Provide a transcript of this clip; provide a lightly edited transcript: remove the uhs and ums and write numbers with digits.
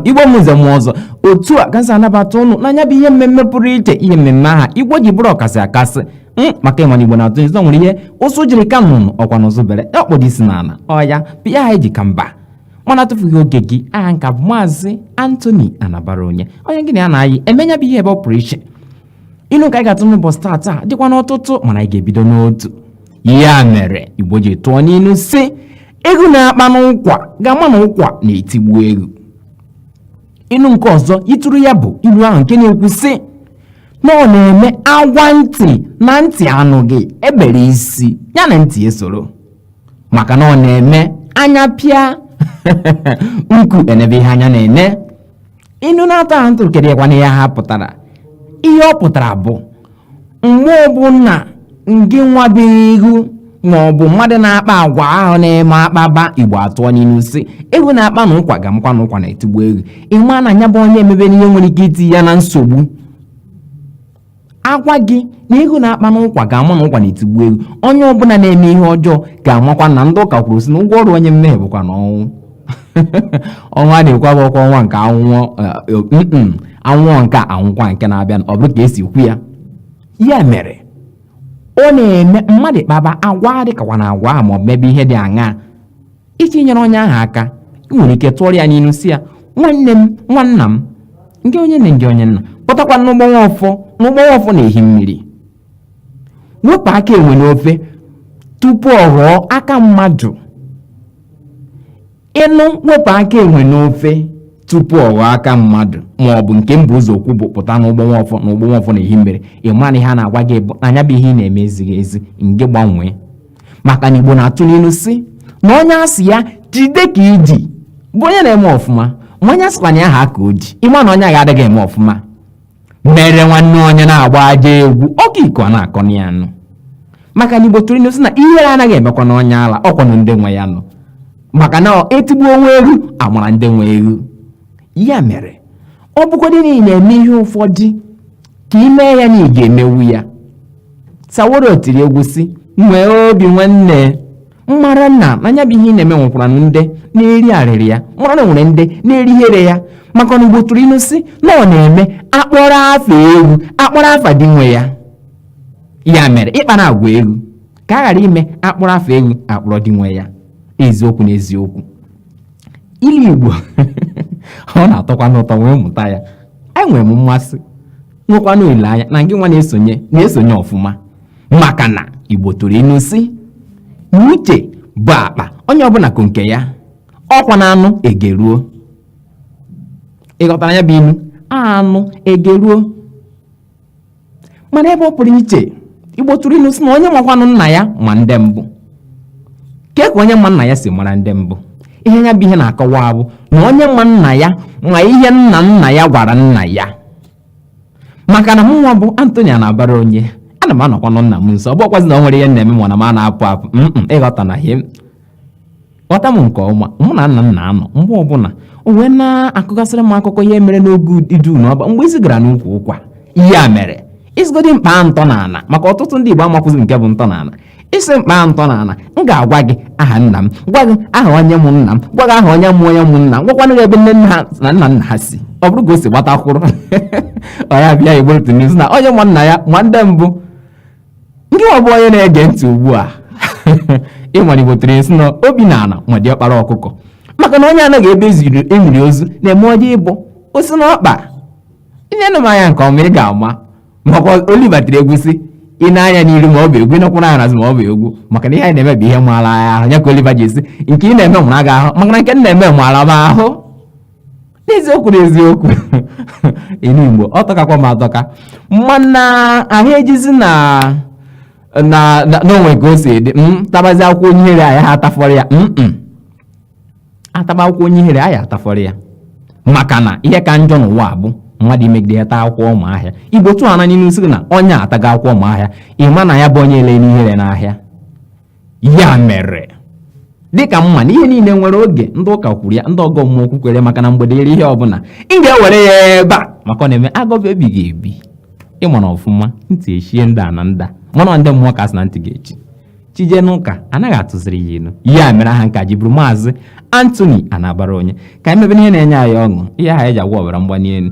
Igbo mụze m ọzọ otu a kasị anabata ụnụ n'anya bụ ihe mmemme pụrụ iche, ihe mmemme aha Igbo ji bụrụ ọkasị akasị maka ịma na Igbo na-atụ nso nwere ihe ụsụ jiri ka nnụnụ ọkwa n'ụzụ bere ọkpọdụ isi n'ala ọya bịa ha eji ka mba mana atụfughị oge gị. Aha nka bụ Maazị Anthony Anabara onye gịnị a na-ayị emenya bụ ihe ebe ọ pụrụ iche. Ilu ka anyị ga-atụ n'ụbọchị taa dịkwa n'ọtụtụ mana anyị ga-ebido n'otu. Ya mere Igbo ji tụọ n'ilu sị ego na-akpa n'ụkwa ga-ama na ụkwa na-etigbu ego. Ilu nke ọzọ ituru ya bụ ilu ahụ nke na-ekwu sị na ọ na-eme agwa ntị na ntị anụghị ebere isi ya na ntị esoro, maka na ọ na-eme anya pịa nku enebe ihe anya na-ene. Ilu na-atọ ahụ ntụrụkedịkwana ya ha pụtara. Ihe ọ pụtara bụ mgbe ọbụla ngị nwa bụ ihu ma ọ bụ mmadụ na-akpa agwa ahụ na-eme akpaba Igbo atụọ n'ilu sị ego na-akpa na ụkwa ga-amakwa na ụkwa na-etigbu ego. Ịma na anya bụ onye emebe n'ihe nwere ike iti ya na nsogbu. Agwa gị na ego na-akpa na ụkwa ga-ama na ụkwa na-etigbu ego. Onye ọbụla na-eme ihe ọjọọ ga-amakwa na ndị ụka kwuru sị na ụgwọ ọrụ onye mmehie bụkwa na ọnwụ. Ọnwa na-ekwu agbakwa ọnwa nke anwụọ nke anwụkwa nke na-abịa ọ bụrụ ka esi kwu ya. Ya mere ọ na-eme mmadụ kpaba agwa dịkakwa na agwa ma ọ mebe ihe dị aṅaa iji nyere onye ahụ aka. Ị nwere ike tụọrọ ya n'ilu si ya nwanne m nwanna m nke onye nne nke onye nna pụtakwa n'ụgbọ nwafọ na-ehi mmiri. Wepụ aka enwe n'ofe tupu ọ ghọọ aka mmadụ. Ịnụ wepụ aka enwe n'ofe tupu ọ ghọọ aka mmadụ ma ọ bụ nke mbụ ụzọ okwu bụ pụta n'ụgbọ nwafọ na-ehi mmiri. Ị ma na ihe a na-agwa gị bụ anya bụ ihe ị na-eme ezighị ezi nge gbanwee. Maka na Igbo na-atụ n'ilu sị na onye asị ya jide ka iji bụ onye na-eme ọfụma ma onye asịkwa na ya ha ka o ji ịma na onye agaghị eme ọfụma. Mere nwanne onye na-agba aja egwu ọka iko a na-akọ ya nụ. Maka na Igbo tụrụ ilu sị na ihere anaghị emekwa na onye ala ọkwanụ ndị nwe ya nụ, maka na etigbu onwe elu amara ndị nwe elu. Ya mere ọ bụgodị na ị na-eme ihe ụfọdụ ka ị mee ya na ị ga-emewu ya. Saworo tiri egwu sị nwee obi nwanne mmara nna anya bụ ihe ị na-eme nwekwara ndị na-eri arịrị ya mara na nwere ndị na-eri ihere ya. Maka na Igbo tụrụ ilu sị na ọ na-eme akpọrọ afa egwu akpọrọ afa dị nwe ya. Ya mere ịkpa na agwa egwu ka a ghara ime akpọrọ afa egwu akpọrọ dị nwe ya. Eziokwu na eziokwu ilu Igbo ọ na-atọkwa n'ụtọ wee mụta ya. Enwere m mmasị nwekwa n'olileanya na gị nwa na-esonye ọfụma, maka na Igbo tụrụ ilu sị uche bụ akpa onye ọbụla ko nke ya ọkwa na anụ egeruo. Ịghọtara ya bụ ilu anụ egeruo. Mana ebe ọ pụrụ iche Igbo tụrụ ilu sị na onye makwanụ nna ya ma ndị mbụ ka onye ma nna ya si mara ndị mbụ. Ihe ya bụ ihe na-akọwa bụ na onye ma nna ya ma ihe nna ya gwara nna ya. Maka na mụnwa bụ Anthony Anabara onye ana m anọkwa nna m nso ọ bụkwazi na o nwere ihe na-eme mana m na-apụ apụ ịghọta na ihe ghọta m nke ọma. Mụ na nna m na-anọ mgbe ọbụla o wee na-akụgasịrị m akụkọ ihe mere n'oge idu n'ọba mgbe isi gara n'ukwu ụkwa. Ya mere isigodi mkpa ntọ n'ala maka ọtụtụ ndị Igbo amakwụzi nke bụ ntọ n'ala. Isi mkpa ntọ n'ala m ga-agwa gị aha nna m, gwa gị aha onye mụ nna m, gwa gị aha onye mụ nna m, gwakwana gị ebe nne nna na nna ha si ọ bụrụ ka o si gbatakwụrụ. Ọ ya bịa Igbo tụrụ ilu na onye mụ nna ya ma ndị mbụ nke ọ bụ onye na-ege ntị ugbu a ịnwere Igbo tụrụ ilu na obi na ala ma dị ọkpara ọkụkọ. Maka na onye anaghị ebe emiri ozu na-eme ọjọọ ịbụ osi n'ọkpa. Ịnyenụ m anya nke ọma ị ga-ama maka Oliver tiri egwu sị ị na-anya n'iru ma ọ bụ egwu ịnọkwụrụ anya n'azụ ma ọ bụ egwu. Maka na ihe anyị na-eme bụ ihe maara ahụ ya ka Oliver ji esi nke ị na-eme mụrụ aga ahụ maka na nke m na-eme maara m ahụ. N'eziokwu na eziokwu ilu Igbo ọ tọkakwa m atọka mana ahụ ejizi na n'onwe ka o si dị tabazi akwụkwọ onye ihere anya ha atafọrọ ya ataba akwụkwọ onye ihere anya atafọrọ ya. Maka na ihe ka njọ n'ụwa bụ mmadụ imegide ya taa akwụkwọ ụmụahịa. Igbo tụọ ana n'ilu sị na onye ataga akwụkwọ ụmụahịa ịma na ya bụ onye ele n'ihere n'ahịa. Ya mere dịka mma na ihe niile nwere oge ndị ụka kwuru ya ndị ọgọ mmụọ kwukwere maka na mgbede iri ihe ọbụla ị ga-ewere ya ebe a maka ọ na-eme agọba ebighị ebi. Ịma na ọfụma ntị echie ndị a na ndị a mana ndị mmụọ ka sị na ntị ga-echi chije n'ụka anaghị atụziri ya inu. Ya mere aha nka ji bụrụ Maazị Anthony Anabaronye. Ka emebe ihe na-enye anyị ọṅụ, ihe aha eji agwa ọbara mgbali elu.